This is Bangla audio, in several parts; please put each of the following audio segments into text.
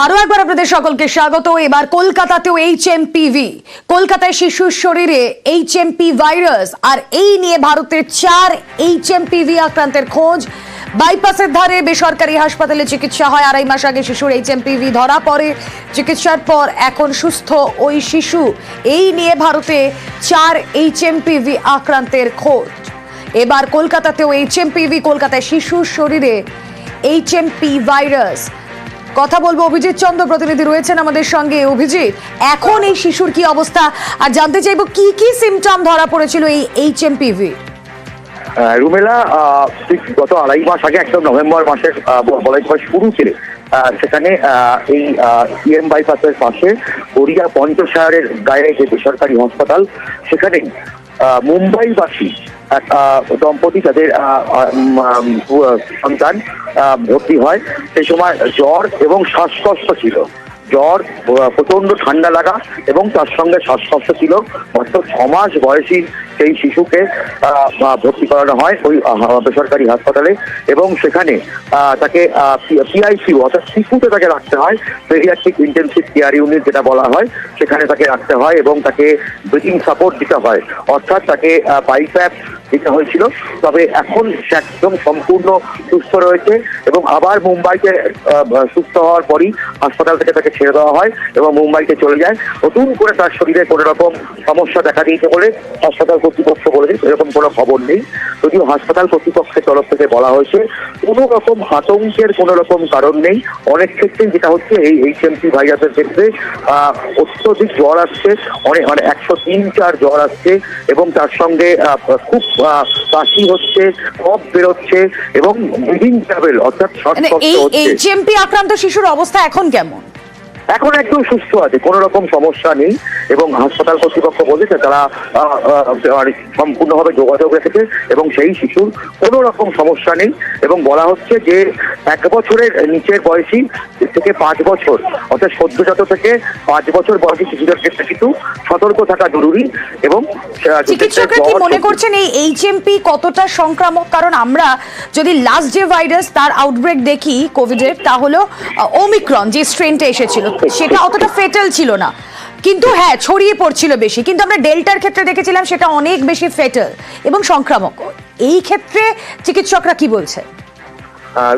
আরো একবার আপনাদের সকলকে স্বাগত। এবার কলকাতাতেও HMPV, কলকাতায় শিশুর শরীরে HMP ভাইরাস, আর এই নিয়ে ভারতের 4 HMPV আক্রান্তের খোঁজ। বাইপাসের ধারে বেসরকারি হাসপাতালে চিকিৎসা হয়। 2.5 মাস আগে শিশুর HMPV ধরা পড়ে। চিকিৎসার পর এখন সুস্থ ওই শিশু। এই নিয়ে ভারতে 4 HMPV আক্রান্তের খোঁজ। এবার কলকাতাতেও HMPV, কলকাতায় শিশুর শরীরে HMP ভাইরাস। কথা বলবো, অভিজিৎ চন্দ্র প্রতিনিধি রয়েছেন আমাদের সঙ্গে। অভিজিৎ, এখন এই শিশুর কি অবস্থা, আর জানতে চাইবো কি কি সিমটম ধরা পড়েছিল এই HMPV? রুমেলা, গত 2.5 মাস আগে, একদম নভেম্বর মাসের বলাই শুরুতে সেখানে এই সিএম বাইপাসের পাশে গড়িয়া পঞ্চশায়ারের গায়ে যে বেসরকারি হাসপাতাল, সেখানে মুম্বাইবাসী এক দম্পতি তাদের সন্তান ভর্তি হয়। সেই সময় জ্বর এবং শ্বাসকষ্ট ছিল। জ্বর, প্রচন্ড ঠান্ডা লাগা এবং তার সঙ্গে শ্বাসকষ্ট ছিল। মাত্র 6 মাস বয়সী সেই শিশুকে ভর্তি করানো হয় ওই বেসরকারি হাসপাতালে, এবং সেখানে তাকে PICU অর্থাৎ শিশুতে তাকে রাখতে হয়, পেডিয়াট্রিক ইন্টেনসিভ কেয়ার ইউনিট যেটা বলা হয়, সেখানে তাকে রাখতে হয় এবং তাকে ব্রিথিং সাপোর্ট দিতে হয়, অর্থাৎ তাকে বাইপ্যাপ দিতে হয়েছিল। তবে এখন সে একদম সম্পূর্ণ সুস্থ রয়েছে এবং আবার মুম্বাইতে সুস্থ হওয়ার পরই হাসপাতাল থেকে তাকে ছেড়ে দেওয়া হয় এবং মুম্বাইতে চলে যায়। নতুন করে তার শরীরে কোনো রকম সমস্যা দেখা দিয়েছে বলে হাসপাতাল কর্তৃপক্ষ বলেছে, এরকম কোনো খবর নেই। যদিও হাসপাতাল কর্তৃপক্ষের তরফ থেকে বলা হয়েছে কোনো রকম আতঙ্কের কোনো রকম কারণ নেই। অনেক ক্ষেত্রে যেটা হচ্ছে, এই HMP ভাইরাসের ক্ষেত্রে অত্যধিক জ্বর আসছে, অনেক 103-4 জ্বর আসছে এবং তার সঙ্গে খুব কাশি হচ্ছে, কফ বেরোচ্ছে এবং ব্রিদিং ট্রাভেল অর্থাৎ শ্বাসকষ্ট হচ্ছে। এই HMP আক্রান্ত শিশুর অবস্থা এখন কেমন? এখন একদম সুস্থ আছে, কোনো রকম সমস্যা নেই এবং হাসপাতাল কর্তৃপক্ষ বলেছে তারা সম্পূর্ণভাবে যোগাযোগ রেখেছে এবং সেই শিশুর কোনো রকম সমস্যা নেই। এবং বলা হচ্ছে যে 1 বছরের নিচের বয়সী থেকে 5 বছর অর্থাৎ সদ্যজাত থেকে 5 বছর বয়সী শিশুদের ক্ষেত্রে কিন্তু সতর্ক থাকা জরুরি। এবং চিকিৎসকরা কি মনে করছেন এই HMP কতটা সংক্রামক? কারণ আমরা যদি লাস্ট যে ভাইরাস তার আউটব্রেক দেখি কোভিডের, তা হলো ওমিক্রন যে স্ট্রেনটা এসেছিল, সেটা অতটা ফেটাল ছিল না, কিন্তু হ্যাঁ ছড়িয়ে পড়ছিল বেশি। কিন্তু আমরা ডেল্টার ক্ষেত্রে দেখেছিলাম সেটা অনেক বেশি ফেটাল এবং সংক্রামক। এই ক্ষেত্রে চিকিৎসকরা কি বলছে?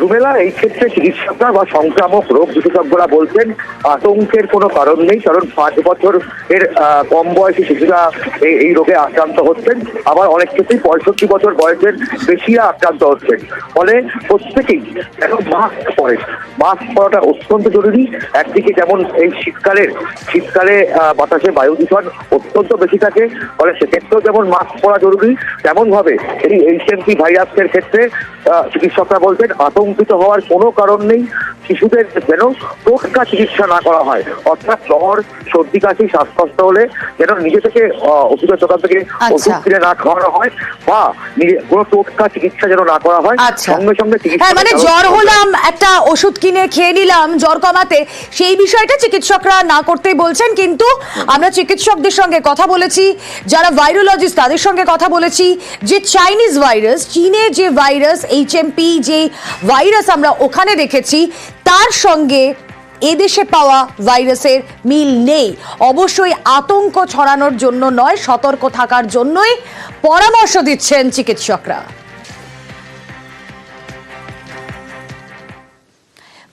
রুমেলা, এই ক্ষেত্রে চিকিৎসকরা বা সংক্রামক রোগ বিশেষজ্ঞরা বলছেন আতঙ্কের কোনো কারণ নেই, কারণ 5 বছরের কম বয়সী শিশুরা এই রোগে আক্রান্ত হচ্ছেন, আবার অনেক ক্ষেত্রেই 65 বছর বয়সের বেশিরা আক্রান্ত হচ্ছেন। ফলে প্রত্যেকেই এখন মাস্ক পরেন। মাস্ক পরাটা অত্যন্ত জরুরি। একদিকে যেমন এই শীতকালে বাতাসে বায়ু দূষণ অত্যন্ত বেশি থাকে, ফলে সেক্ষেত্রেও যেমন মাস্ক পরা জরুরি, তেমনভাবে এই HMP ভাইরাসের ক্ষেত্রে চিকিৎসকরা বলছেন আতঙ্কিত হওয়ার কোনো কারণ নেই। শিশুদের যেন টোটকা চিকিৎসা না করা হয়, অর্থাৎ জ্বর, সর্দি, কাশি, শ্বাসকষ্ট হলে যেন নিজে থেকে ওষুধের দোকান থেকে ওষুধ কিনে না খাওয়ানো হয় বা কোনো টোটকা চিকিৎসা যেন না করা হয়। সঙ্গে সঙ্গে চিকিৎসা, মানে জ্বর হলাম একটা ওষুধ কিনে খেয়ে নিলাম জ্বর কমাতে, সেই বিষয়টা চিকিৎসকরা না করতেই বলছেন। কিন্তু আমরা চিকিৎসকদের সঙ্গে কথা বলেছি, যারা ভাইরোলজিস্ট তাদের সঙ্গে কথা বলেছি, যে চাইনিজ ভাইরাস, চীনে যে ভাইরাস HMP যে ভাইরাস আমরা ওখানে দেখেছি, তার সঙ্গে এদেশে পাওয়া ভাইরাসের মিল নেই। অবশ্যই আতঙ্ক ছড়ানোর জন্য নয়, সতর্ক থাকার জন্যই পরামর্শ দিচ্ছেন চিকিৎসকরা।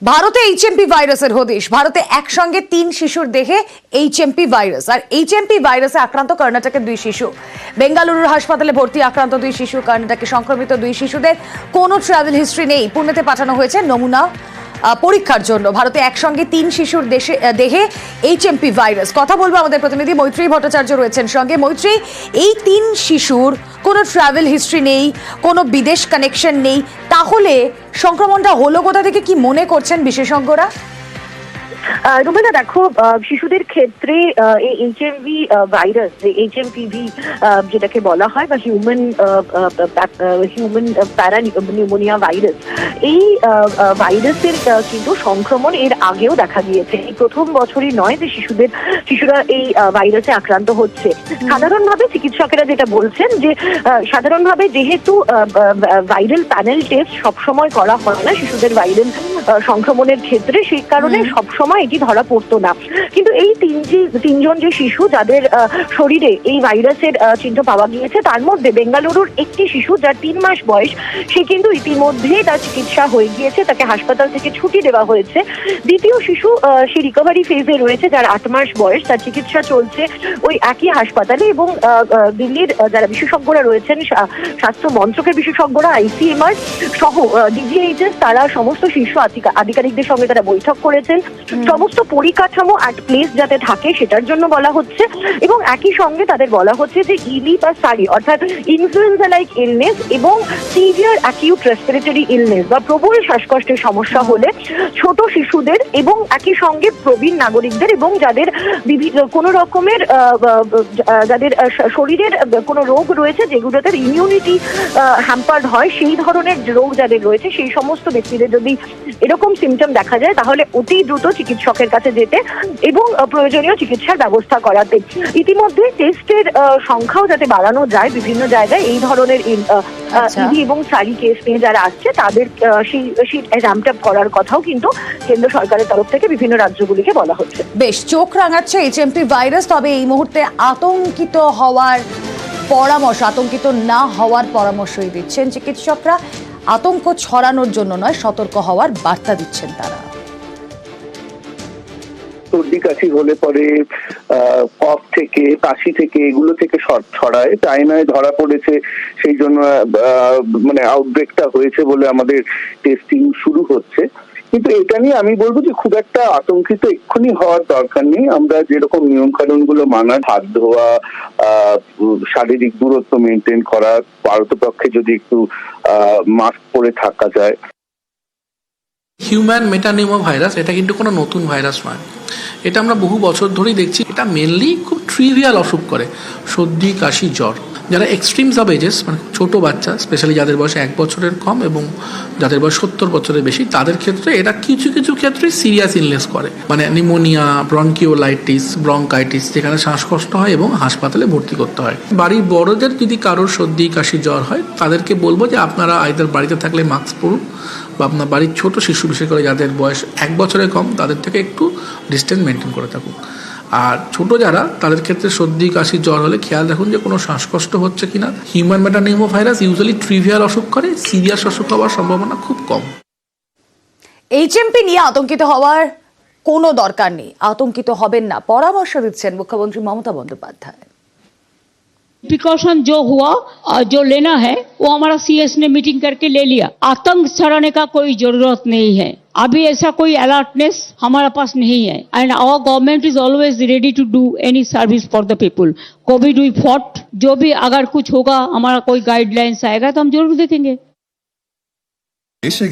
ভারতে HMP ভাইরাসের হদিশ। ভারতে একসঙ্গে 3 শিশুর দেহে HMP ভাইরাস, আর HMP ভাইরাসে আক্রান্ত কর্ণাটকের 2 শিশু। বেঙ্গালুরুর হাসপাতালে ভর্তি আক্রান্ত 2 শিশু। কর্ণাটকে সংক্রমিত 2 শিশুদের কোনো ট্রাভেল হিস্ট্রি নেই। পুনেতে পাঠানো হয়েছে নমুনা পরীক্ষার জন্য। ভারতে একসঙ্গে 3 শিশুর দেহে HMP ভাইরাস। কথা বলবো, আমাদের প্রতিনিধি মৈত্রী ভট্টাচার্য রয়েছেন সঙ্গে। মৈত্রী, এই 3 শিশুর কোনো ট্রাভেল হিস্ট্রি নেই, কোনো বিদেশ কানেকশন নেই, তাহলে সংক্রমণটা হলো কোথা থেকে, কি মনে করছেন বিশেষজ্ঞরা? রুমেলা, দেখো, শিশুদের ক্ষেত্রে এই HMV ভাইরাস, HMPV যেটাকে বলা হয়, বা হিউম্যান প্যারানিউমোনিয়া ভাইরাস, এই ভাইরাসের কিন্তু সংক্রমণ এর আগেও দেখা গিয়েছে। এই প্রথম বছরই নয় যে শিশুরা এই ভাইরাসে আক্রান্ত হচ্ছে। সাধারণভাবে চিকিৎসকেরা যেটা বলছেন যে সাধারণভাবে যেহেতু ভাইরাল প্যানেল টেস্ট সবসময় করা হয় না শিশুদের ভাইরাল সংক্রমণের ক্ষেত্রে, সেই কারণে সবসময় এটি ধরা পড়তো না। কিন্তু এই তিনজন যে শিশু যাদের শরীরে এই ভাইরাসের চিহ্ন পাওয়া গিয়েছে, তার মধ্যে বেঙ্গালুরুর একটি শিশু যার 3 মাস বয়স, সে কিন্তু ইতিমধ্যেই তার চিকিৎসা হয়ে গিয়েছে, তাকে হাসপাতাল থেকে ছুটি দেওয়া হয়েছে। দ্বিতীয় শিশু সে রিকভারি ফেজে রয়েছে, যার 8 মাস বয়স, তার চিকিৎসা চলছে ওই একই হাসপাতালে। এবং দিল্লির যারা বিশেষজ্ঞরা রয়েছেন, স্বাস্থ্য মন্ত্রকের বিশেষজ্ঞরা, ICMR সহ DGHS, তারা সমস্ত শীর্ষ আধিকারিকদের সঙ্গে তারা বৈঠক করেছেন। সমস্ত পরিকাঠামো অ্যাট প্লেস যাতে থাকে সেটার জন্য বলা হচ্ছে, এবং একই সঙ্গে তাদের বলা হচ্ছে যে ইলি বা সারি অর্থাৎ ইনফ্লুয়েঞ্জা লাইক ইলনেস এবং সিভিয়ার অ্যাকিউট রেসপিরেটরি ইলনেস বা প্রবল শ্বাসকষ্টের সমস্যা হলে ছোট শিশুদের এবং একই সঙ্গে প্রবীণ নাগরিকদের এবং যাদের কোনো রকমের যাদের শরীরের কোনো রোগ রয়েছে যেগুলোতে ইমিউনিটি হ্যাম্পার্ড হয়, সেই ধরনের রোগ যাদের রয়েছে, সেই সমস্ত ব্যক্তিদের যদি এরকম সিমটম দেখা যায় তাহলে অতি দ্রুত চিকিৎসকের কাছে যেতে এবং প্রয়োজনীয় চিকিৎসার ব্যবস্থা করাতে। ইতিমধ্যে টেস্টের সংখ্যাও যাতে বাড়ানো যায় বিভিন্ন জায়গায়, এই ধরনের ইডি এবং সারি কেস নিয়ে যারা আসছে তাদের সেই র্যাম্প আপ করার কথাও কিন্তু কেন্দ্র সরকারের তরফ থেকে বিভিন্ন রাজ্যগুলিকে বলা হচ্ছে। বেশ চোখ রাঙাচ্ছে HMP ভাইরাস, তবে এই মুহূর্তে আতঙ্কিত না হওয়ার পরামর্শই দিচ্ছেন চিকিৎসকরা। আতঙ্ক ছড়ানোর জন্য নয়, সতর্ক হওয়ার বার্তা দিচ্ছেন তারা। সর্দি কাশি হলে পরে কফ থেকে, কাশি থেকে, এগুলো থেকে ছড়ায়। চায়নায় ধরা পড়েছে, সেই জন্য মানে আউটব্রেকটা হয়েছে বলে আমাদের টেস্টিং শুরু হচ্ছে। কিন্তু এটা নিয়ে আমি বলবো যে খুব একটা আতঙ্কিত এক্ষুনি হওয়ার দরকার নেই। আমরা যেরকম নিয়ম কানুন গুলো মানা, হাত ধোয়া, শারীরিক দূরত্ব মেনটেন করা, পারতপক্ষে যদি একটু মাস্ক পরে থাকা যায়। হিউম্যান মেটানিমো ভাইরাস এটা কিন্তু কোনো নতুন ভাইরাস নয়, এটা আমরা বহু বছর ধরেই দেখছি। এটা মেনলি খুব ট্রিভিয়াল অসুখ করে, সর্দি, কাশি, জ্বর। যারা এক্সট্রিম সাব এজেস, মানে ছোট বাচ্চা, স্পেশালি যাদের বয়স 1 বছরের কম এবং যাদের বয়স 70 বছরের বেশি, তাদের ক্ষেত্রে এটা কিছু কিছু ক্ষেত্রে সিরিয়াস ইলনেস করে, মানে নিউমোনিয়া, ব্রঙ্কিওলাইটিস, ব্রঙ্কাইটিস, যেখানে শ্বাসকষ্ট হয় এবং হাসপাতালে ভর্তি করতে হয়। বাড়ির বড়দের যদি কারোর সর্দি, কাশি, জ্বর হয়, তাদেরকে বলবো যে আপনারা আইদার বাড়িতে থাকলে মাস্ক পরুন, বা আপনার বাড়ির ছোট শিশু, বিশেষ করে যাদের বয়স 1 বছরের কম, তাদের থেকে একটু ডিস্টেন্স মেনটেন করে থাকুন। আর ছোট যারা, তাদের ক্ষেত্রে সর্দি, কাশি, জ্বর হলে খেয়াল রাখুন যে কোনো শ্বাসকষ্ট হচ্ছে কিনা। হিউম্যান মেটানিমো ভাইরাস ইউজুয়ালি ট্রিভিয়াল অসুখ করে, সিরিয়াস অসুখ হওয়ার সম্ভাবনা খুব কম। HMP নিয়ে আতঙ্কিত হওয়ার কোনো দরকার নেই, আতঙ্কিত হবেন না, পরামর্শ দিচ্ছেন মুখ্যমন্ত্রী মমতা বন্দ্যোপাধ্যায়। प्रिकॉशन जो हुआ और जो लेना है वो हमारा CS ने मीटिंग करके ले लिया। आतंक छड़ाने का कोई जरूरत नहीं है, अभी ऐसा कोई अलर्टनेस हमारा पास नहीं है। And our government is always ready to do any service for the people. Covid we fought, जो भी अगर कुछ होगा, हमारा कोई गाइडलाइंस आएगा तो हम जरूर देखेंगे।